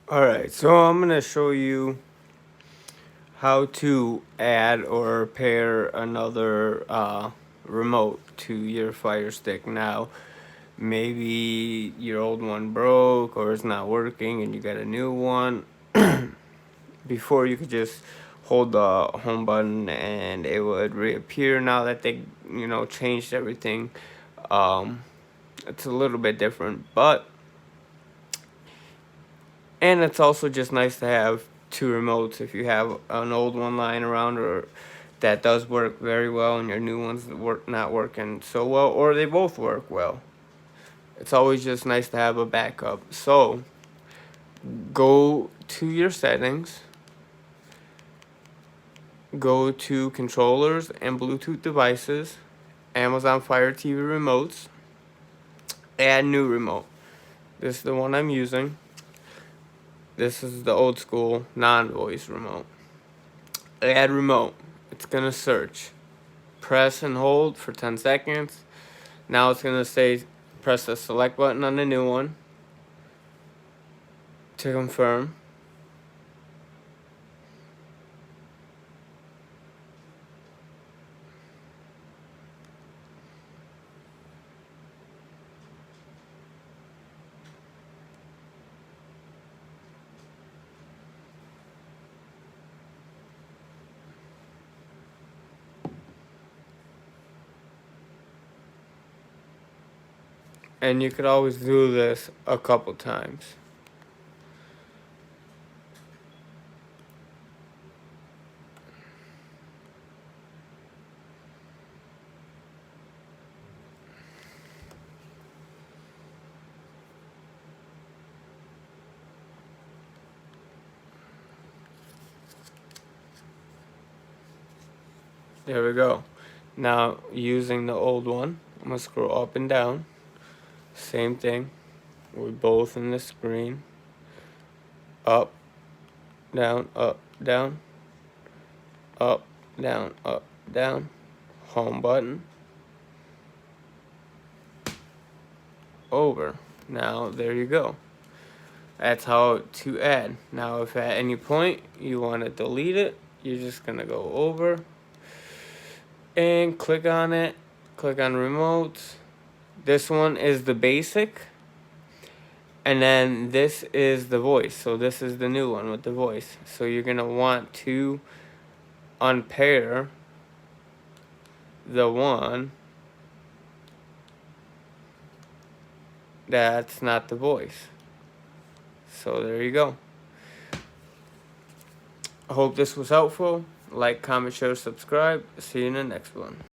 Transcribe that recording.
Alright, so I'm going to show you how to add or pair another remote to your Fire Stick. Now, maybe your old one broke or it's not working and you got a new one. Before, you could just hold the home button and it would reappear. Now that they, changed everything, it's a little bit different, and it's also just nice to have two remotes if you have an old one lying around or that does work very well and your new one's not working so well, or they both work well. It's always just nice to have a backup. So go to your settings, go to controllers and Bluetooth devices, Amazon Fire TV remotes, add new remote. This is the one I'm using. This is the old school non-voice remote. Add remote. It's gonna search. Press and hold for 10 seconds. Now it's gonna say press the select button on the new one to confirm. And you could always do this a couple times. There we go. Now, using the old one, I'm gonna scroll up and down. Same thing. We're both in the screen. Up, down, up, down. Up, down, up, down. Home button. Over. Now, there you go. That's how to add. Now, if at any point you want to delete it, you're just gonna go over and click on it. Click on remotes. This one is the basic, and then this is the voice. So this is the new one with the voice. So you're gonna want to unpair the one that's not the voice. So there you go. I hope this was helpful. Like, comment, share, subscribe. See you in the next one.